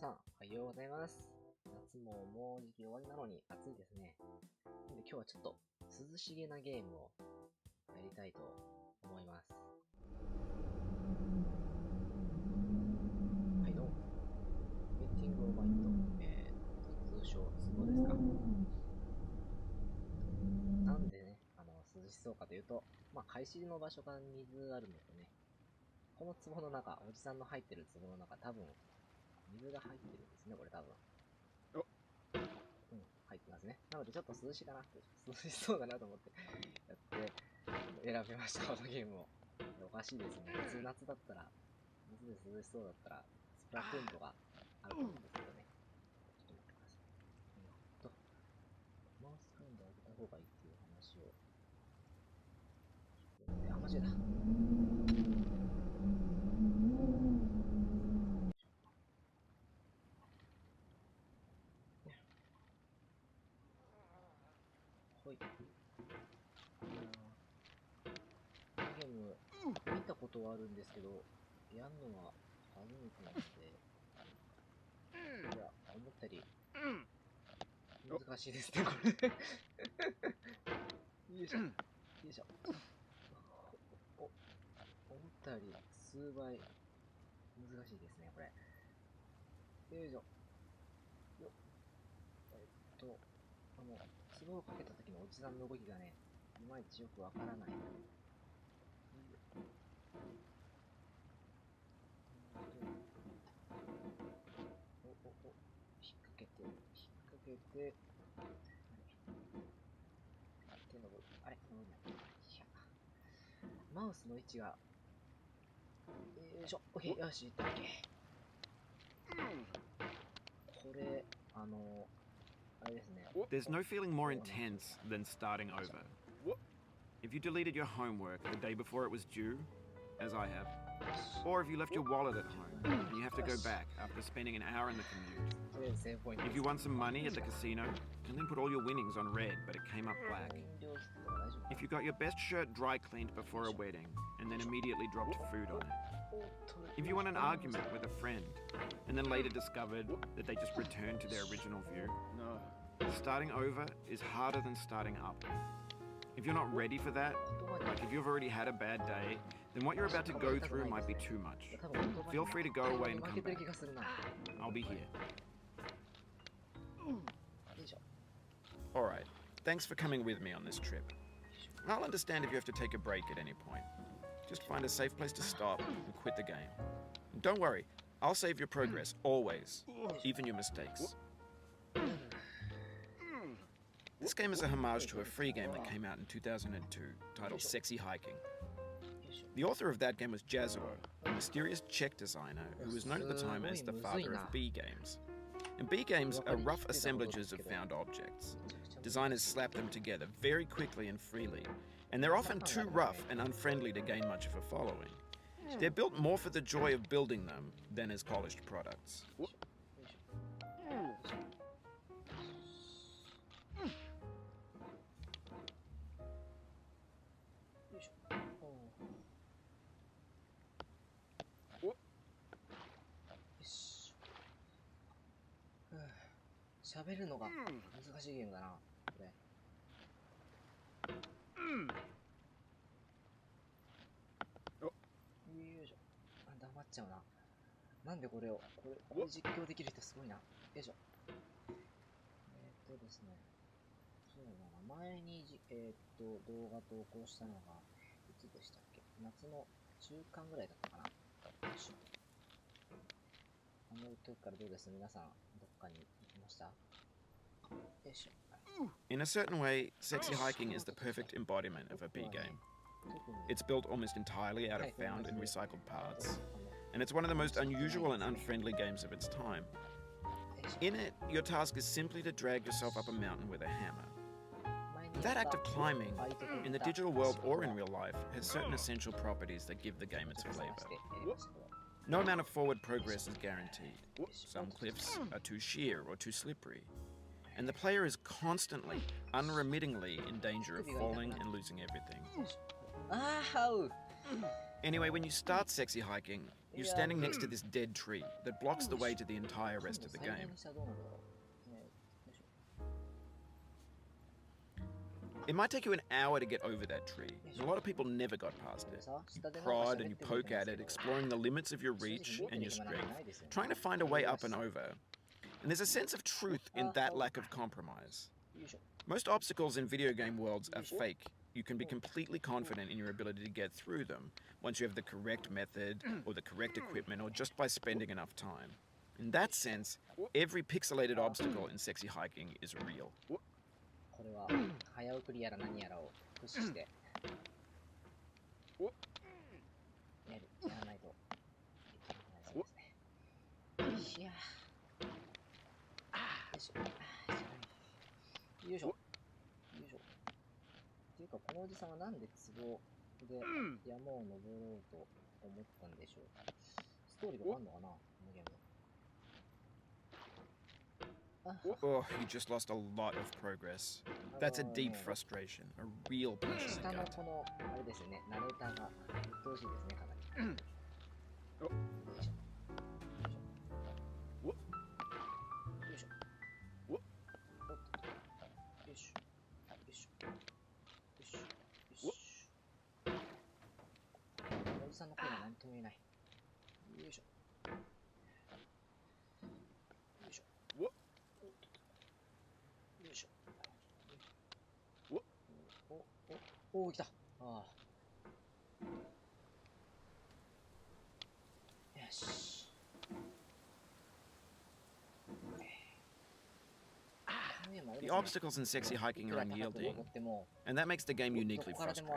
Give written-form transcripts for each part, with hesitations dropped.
さん、おはようございます。夏ももうじき終わりなのに暑いですね。で今日はちょっと涼しげなゲームをやりたいと思います。はい、どうも。ゲッティングオーバーイット、通称、ツボですか。なんでね、涼しそうかというと、海水の場所が水あるのとね、この壺の中、おじさんの入ってる壺の中、多分、水が入ってるんですね、これ多分。入ってますね。なのでちょっと涼しいかなって、涼しそうだなと思ってやって、選びました、このゲームを。おかしいですね。普通夏だったら、水で涼しそうだったら、スプラトゥーンとかあると思うんですけどね。ちょっと待ってください。マウス感度上げた方がいいっていう話を。間違えた。ほい。ゲーム、見たことはあるんですけど、やるのは初めてなので、いや、思ったより、難しいですね、これ。よいしょ。よいしょ。思ったより、数倍、難しいですね、これ。よいしょ。よツボをかけた時のおじさんの動きがね、いまいちよくわからない。引っ掛けて、手のあれ登んない。マウスの位置が、よいしょ。オッケー、よし、いったっけ。これ、あれですね。There's no feeling more intense than starting over. If you deleted your homework the day before it was due, as I have, or if you left your wallet at home and you have to go back after spending an hour in the commute. If you won some money at the casino and then put all your winnings on red but it came up black. If you got your best shirt dry cleaned before a wedding and then immediately dropped food on it. If you won an argument with a friend and then later discovered that they just returned to their original view. Starting over is harder than starting up. If you're not ready for that, like if you've already had a bad day, then what you're about to go through might be too much. Feel free to go away and come back. I'll be here. Alright, thanks for coming with me on this trip. I'll understand if you have to take a break at any point. Just find a safe place to stop and quit the game. And don't worry, I'll save your progress, always, even your mistakes. This game is a homage to a free game that came out in 2002, titled Sexy Hiking. The author of that game was Jazuo, a mysterious Czech designer who was known at the time as the father of B games. And B games are rough assemblages of found objects. Designers slap them together very quickly and freely, and they're often too rough and unfriendly to gain much of a following. They're built more for the joy of building them than as polished products. Yoし。喋るのが難しいゲームだな、これ。よいしょ。黙っちゃうな。なんでこれ実況できる人すごいな。よいしょ。ですね。そうだな。前に動画投稿したのが、いつでしたっけ？夏の中間ぐらいだったかな。よいしょ。時からどうです？皆さん、どっかに行きました？よいしょ。In a certain way, Sexy Hiking is the perfect embodiment of a B game. It's built almost entirely out of found and recycled parts, and it's one of the most unusual and unfriendly games of its time. In it, your task is simply to drag yourself up a mountain with a hammer. That act of climbing, in the digital world or in real life, has certain essential properties that give the game its flavor. No amount of forward progress is guaranteed. Some cliffs are too sheer or too slippery, and the player is constantly, unremittingly in danger of falling and losing everything. Anyway, when you start Sexy Hiking, you're standing next to this dead tree that blocks the way to the entire rest of the game. It might take you an hour to get over that tree, and a lot of people never got past it. You prod and you poke at it, exploring the limits of your reach and your strength, trying to find a way up and over. And there's a sense of truth in that lack of compromise. Most obstacles in video game worlds are fake. You can be completely confident in your ability to get through them once you have the correct method or the correct equipment or just by spending enough time. In that sense, every pixelated obstacle in Sexy Hiking is real. これは早送りやら何やらを駆使してやらないといけないですね。よいしょ。よいしょ。っていうかこのおじさんはなんで壺で山を登ろうと思ったんでしょうか。ストーリーがあるのかなこのゲーム。Oh, you just lost a lot of progress. That's a deep frustration, a real punch in the 下の gut. このあれですね、ナレーターが鬱陶しいですね、かなり。よいしょ。よいしょ。よいしょ。よいしょ。よしょ。よしょ。おじさんの声が何とも言えない。よいしょ。よいしょ。よいしょ。お、来た。ああ。よし。The obstacles in Sexy Hiking are unyielding, and that makes the game uniquely frustrating.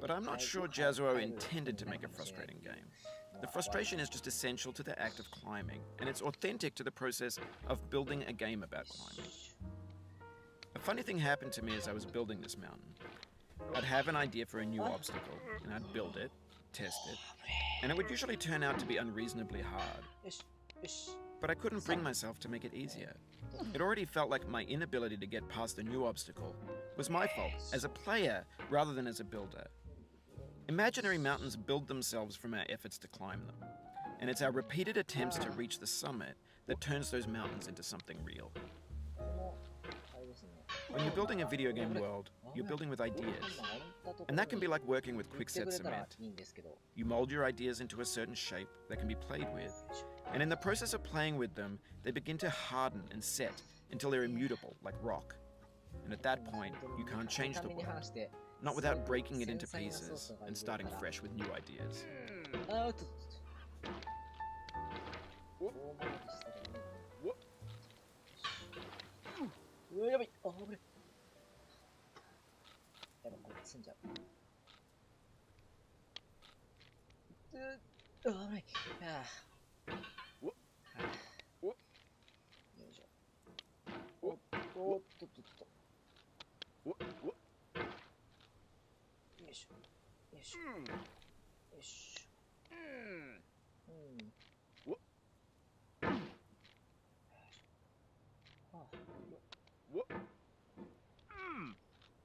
But I'm not sure Jazuo intended to make a frustrating game. The frustration is just essential to the act of climbing, and it's authentic to the process of building a game about climbing. A funny thing happened to me as I was building this mountain. I'd have an idea for a new obstacle, and I'd build it, test it, and it would usually turn out to be unreasonably hard. But I couldn't bring myself to make it easier. It already felt like my inability to get past the new obstacle was my fault as a player rather than as a builder. Imaginary mountains build themselves from our efforts to climb them, and it's our repeated attempts to reach the summit that turns those mountains into something real. When you're building a video game world, you're building with ideas. And that can be like working with quickset cement. You mold your ideas into a certain shape that can be played with. And in the process of playing with them, they begin to harden and set until they're immutable, like rock. And at that point, you can't change the world. Not without breaking it into pieces and starting fresh with new ideas. やばい。あ、危ね。やばい、これ積んじゃう。危ない。はあ。よいしょ。おっとっとっと。よいしょ。よいしょ。よいしょ。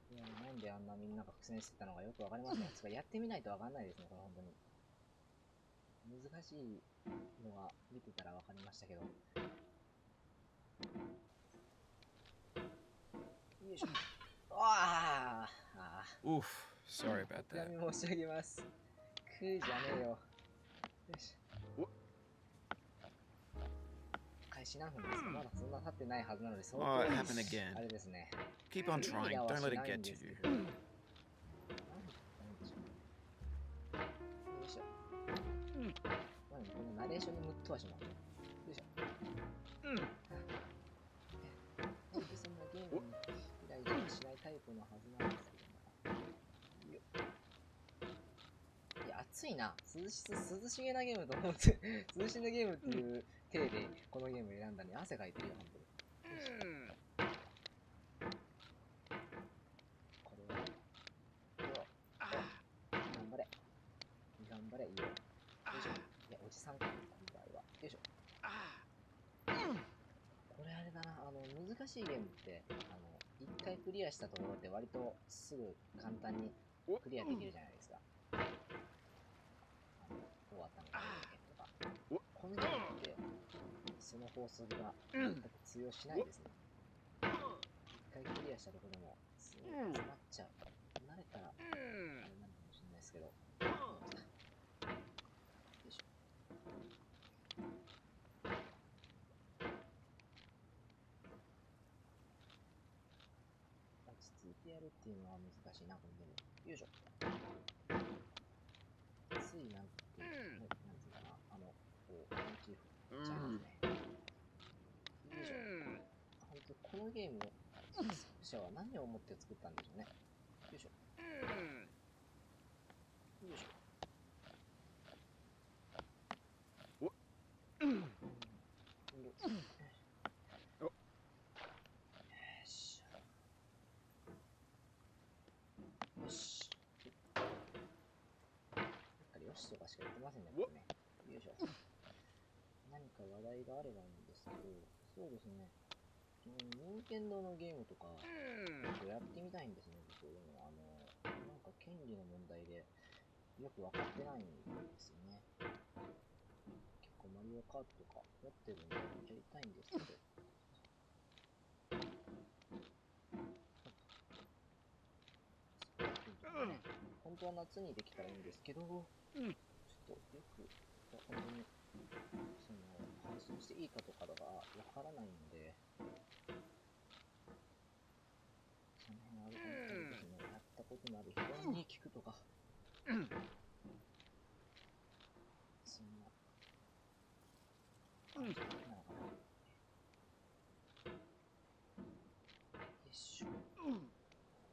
いや、なんであんなみんなが苦戦してたのかよくわかりません。つかやってみないとわかんないですね、これ本当に。難しいのが見てたらわかりましたけど。よいしょ。ああ。Oof, sorry about お悔 that. やみ申し上げます。食うじゃねえよ。よし。開始何分ですか？まだそんな経ってないはずなので、相 Oh, 当 it happened again. あれですね。 Keep on trying, don't let it get to you. よいしょ。このナレーションにムッとはします。よいしょ。なんでそんなゲームにイライラしないタイプのはずなんですけども。いや、暑いな。涼しげなゲームと思って、涼しげなゲームっていう体でこのゲームを選んだのに汗かいてるよ、本当に。これは、頑張れ。頑張れ、いいよ。よいしょ。いや、おじさんか、この場合は。よいしょ。これあれだな、難しいゲームって、一回クリアしたところで割とすぐ簡単にクリアできるじゃないですか。どうあったのか。このゲームってその法則が全く通用しないですね。一回クリアしたところでもすごい詰まっちゃう。慣れたらあれなのかもしれないですけど。よいしょ。落ち着いてやるっていうのは難しいな、このゲーム。よいしょ。ついなんていうかな、こう、モチーフいっちゃいますね。よいしょ。本当このゲーム、作者は何を思って作ったんでしょうね。よいしょ。よいしょ。よし。なんかよしとかしか言ってませんね、これね。よいしょ。何か話題があればいいんですけど、そうですね。任天堂のゲームとか、結構やってみたいんですね、僕。でも、なんか権利の問題で、よくわかってないんですよね。結構マリオカートとか持ってるんで、やりたいんですけど。ね、本当は夏にできたらいいんですけど、ちょっとよく、本当に、配信していいかとかがわからないんで、その辺あるですね、やったことのある人に聞くとか、そんな感じなのかな。よいしょ。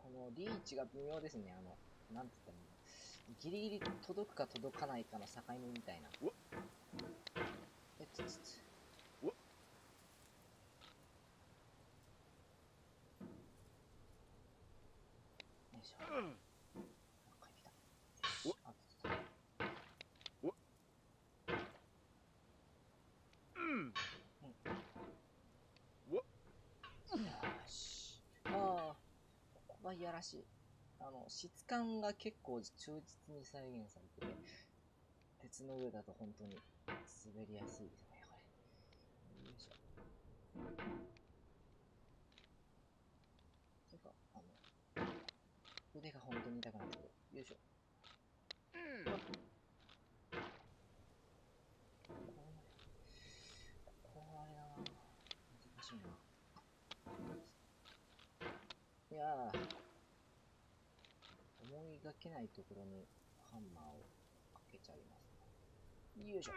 このリーチが微妙ですね。なんて言ったらいいの。ギリギリ届くか届かないかの境目みたいな。よいしょ。帰ってきた。よし。よし。ここがいやらしい。質感が結構忠実に再現されてて、鉄の上だと本当に滑りやすいですね、これ。よいしょ。てか、腕が本当に痛くなってくる。よいしょ。これあれだな。難しいな。いやー、思いがけないところにハンマーをかけちゃいますね。よいしょ。い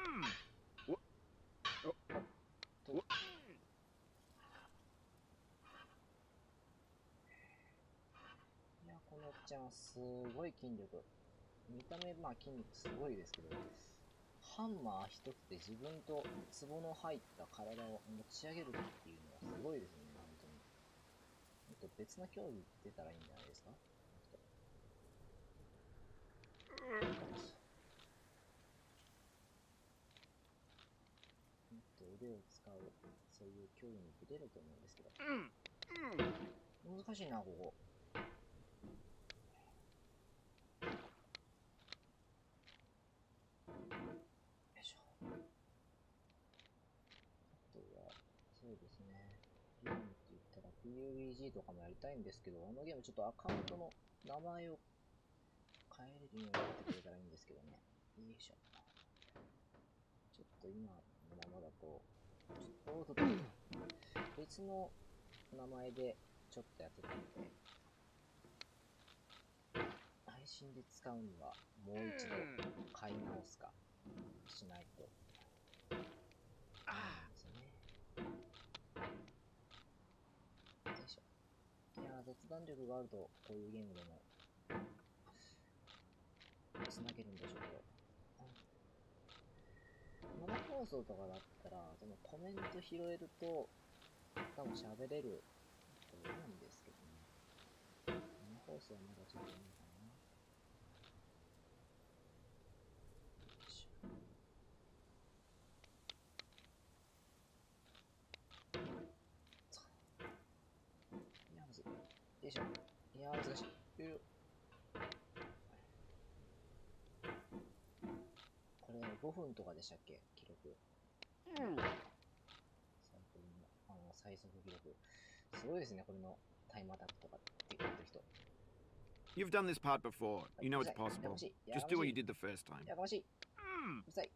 や、このおっちゃんはすごい筋力。見た目、まあ筋肉すごいですけど、ハンマー一つで自分と壺の入った体を持ち上げるっていうのはすごいですね、本当に。もっと別な競技出たらいいんじゃないですか？もっと腕を使う、そういう競技に出れると思うんですけど。難しいな、ここ。よいしょ。あとは、そうですね。ゲームって言ったら PUBG とかもやりたいんですけど、あのゲームちょっとアカウントの名前を変えれるようになってくれたらいいんですけどね。よいしょ。ちょっと今のままだと、別の名前でちょっとやってたので、配信で使うにはもう一度買い直すかしないとダメなんですよね。よいしょ。いやー、雑談力があるとこういうゲームでも繋げるんでしょうけど、生放送とかだったらそのコメント拾えると多分喋れると思うんですけどね。生放送はまだちょっと無理かな。いや、むずい。よいしょ。いやー、難しい。これ、5分とかでしたっけ、記録。最速記録。すごいですね、これのタイムアタックとかって言ってる人。You've done this part before. You know it's possible. Just do what you did the first time. やかましい。うるさい。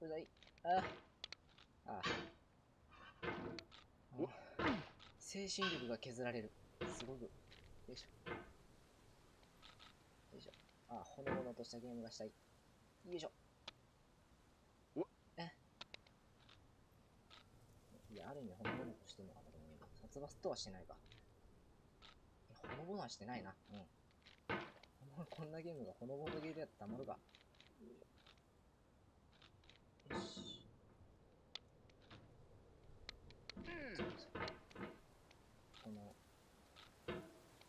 うるさい。ああ。精神力が削られる。すごく。よいしょ。よいしょ。ああ、ほのぼのとしたゲームがしたい。よいしょ。いや、ある意味ほのぼのとしてるのかなと思うけど、殺伐とはしてないか。ほのぼのはしてないな。うん。こんなゲームがほのぼのゲーでやってたまるか。よし。この、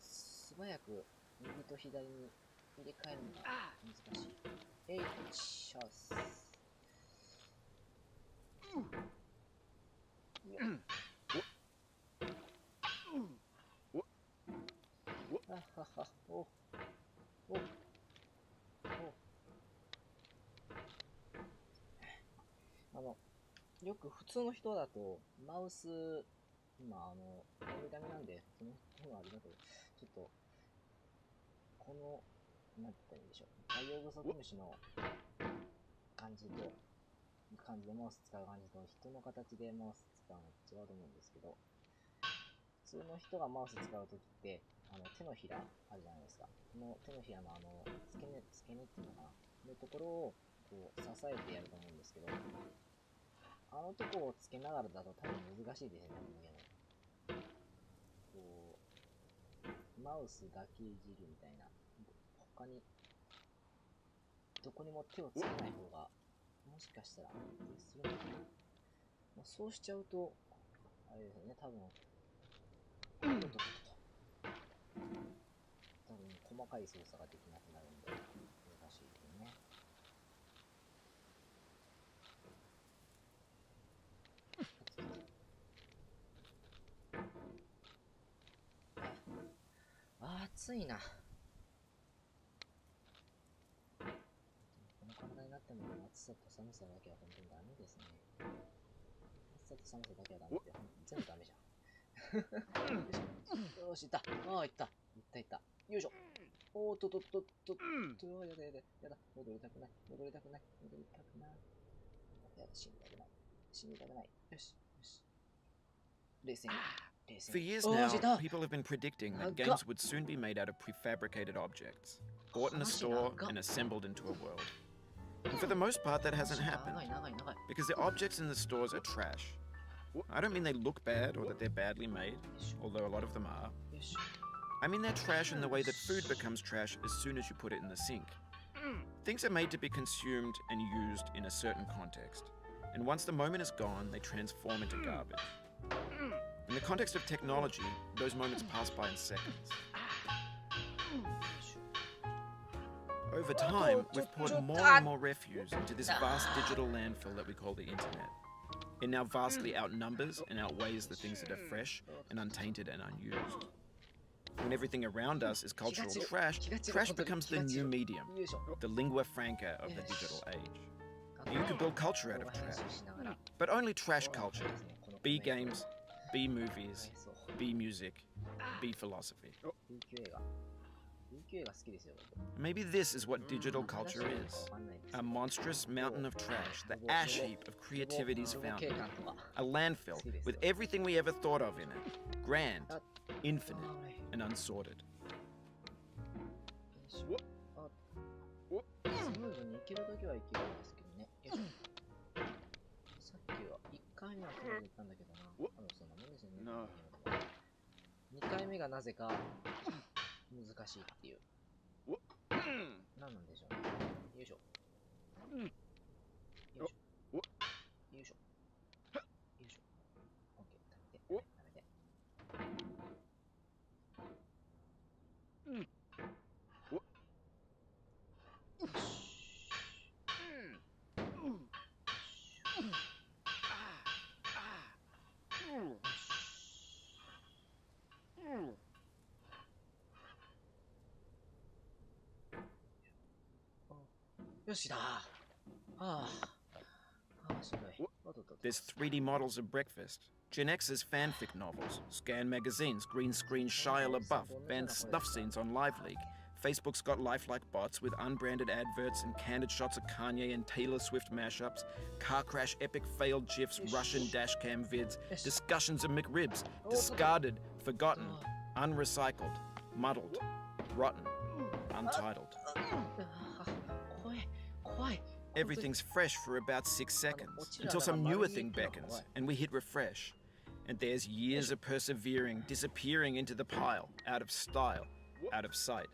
素早く右と左に入れ替えるのが難しい。シャス。あはは、およく普通の人だと、マウス、今、ダメなんで、普通の人のあれだと、ちょっと、この、なんて言ったらいいんでしょう。イオウグソクムシの感じでマウス使う感じと、人の形でマウス使うのと違うと思うんですけど、普通の人がマウス使うときって、手のひらあるじゃないですか。この手のひらの付け根っていうのかなのところを、こう、支えてやると思うんですけど、あのとこをつけながらだと多分難しいですよね、このゲーム。こう、マウスだけいじるみたいな。他に、どこにも手をつけない方が、もしかしたら、するのかな。まあ、そうしちゃうと、あれですよね、多分、多分、細かい操作ができなくなるんで、難しいですよね。暑いな。この体になっても暑さと寒さだけは本当にダメですね。暑さと寒さだけはダメって全部ダメじゃん。よし、いった。ああ、いった。いった。よいしょ。おーっと、やだ。戻りたくない。やだ、死にたくない。よし。冷静に。For years now, people have been predicting that games would soon be made out of prefabricated objects, bought in a store and assembled into a world. And for the most part, that hasn't happened, because the objects in the stores are trash. I don't mean they look bad or that they're badly made, although a lot of them are. I mean they're trash in the way that food becomes trash as soon as you put it in the sink. Things are made to be consumed and used in a certain context, and once the moment is gone, they transform into garbage. In the context of technology, those moments pass by in seconds. Over time, we've poured more and more refuse into this vast digital landfill that we call the internet. It now vastly outnumbers and outweighs the things that are fresh and untainted and unused. When everything around us is cultural trash, trash becomes the new medium, the lingua franca of the digital age. You can build culture out of trash, but only trash culture. B games, B movies, B music, B philosophy. Maybe this is what digital culture is. A monstrous mountain of trash, the ash heap of creativity's fountain. A landfill with everything we ever thought of in it. Grand, infinite, and unsorted. 2回目がなぜか難しいっていう。何なんでしょうね。よいしょ。OK、食べて。よしだ。ああ、しんどい。おっとっとっと。 There's 3D models of breakfast, Gen X's fanfic novels, Scan magazines, green screen Shia LaBeouf, banned snuff scenes on Live League. Facebook's got lifelike bots with unbranded adverts and candid shots of Kanye and Taylor Swift mashups, car crash epic failed GIFs, Russian dashcam vids, discussions of McRibs, discarded, forgotten, unrecycled, muddled, rotten, untitled. 怖い、怖い。 Everything's fresh for about 6 seconds, until some newer thing beckons, and we hit refresh. And there's years of persevering disappearing into the pile, out of style, out of sight.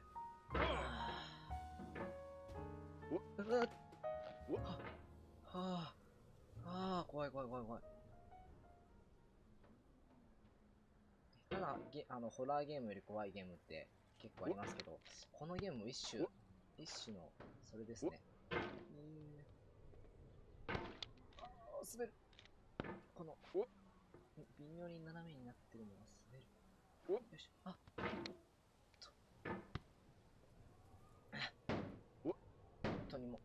怖い怖い怖い怖い。ただホラーゲームより怖いゲームって結構ありますけど、このゲームも一種のそれですね。滑る。この微妙に斜めになってるのが滑る。よいしょ。本当にもう、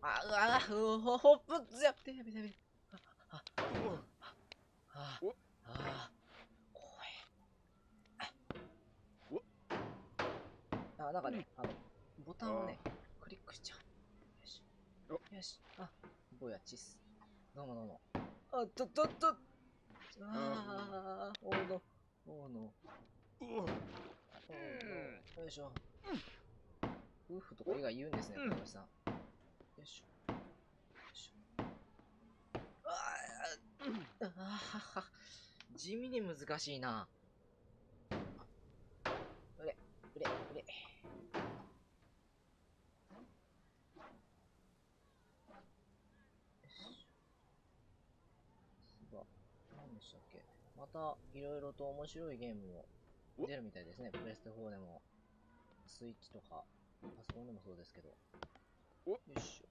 ホップやってやべ。怖い。なんかね、ボタンをね、クリックしちゃう。よし。ぼやチス。どうも。よいしょ。夫婦とか以外言うんですね、小林さん。よいしょ。地味に難しいな。うれ。何でしたっけ。またいろいろと面白いゲームも出るみたいですね。プレステ4でも、スイッチとか、パソコンでもそうですけど。よいし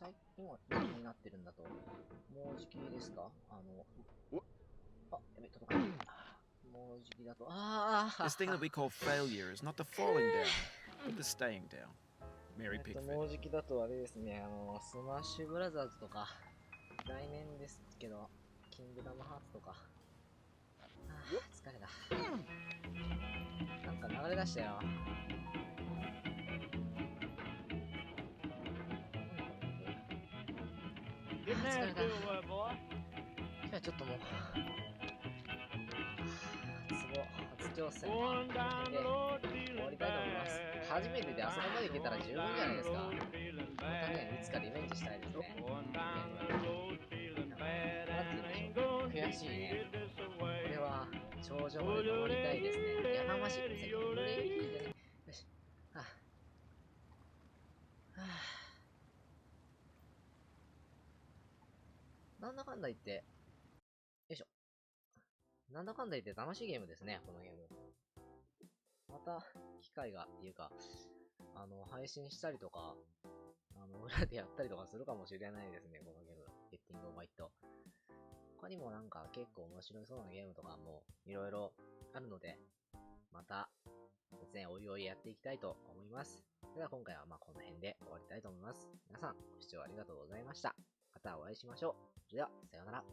ょ。今、何になってるんだと。もうじきですか。やべ、届かない。もうじきだと。This thing that we call failure is not the falling down, but the staying down. Mary Pickford. もうじきだとあれですね、スマッシュブラザーズとか、来年ですけど、キングダムハーツとか。疲れた。なんか流れ出したよ。疲れた。今日はちょっともう、初挑戦で終わりたいと思います。初めてであそこまでいけたら十分じゃないですか。またね、いつかリベンジしたいですね。悔しいね。これは頂上まで登りたいですね。やかましい。よし。なんだかんだ言って、よいしょ。なんだかんだ言って楽しいゲームですね、このゲーム。また、機会が、っていうか、配信したりとか、裏でやったりとかするかもしれないですね、このゲーム。ゲッティングオーバイット。他にもなんか結構面白いそうなゲームとかもいろいろあるので、また、ですね、おいおいやっていきたいと思います。では今回はこの辺で終わりたいと思います。皆さん、ご視聴ありがとうございました。またお会いしましょう。それでは、さようなら。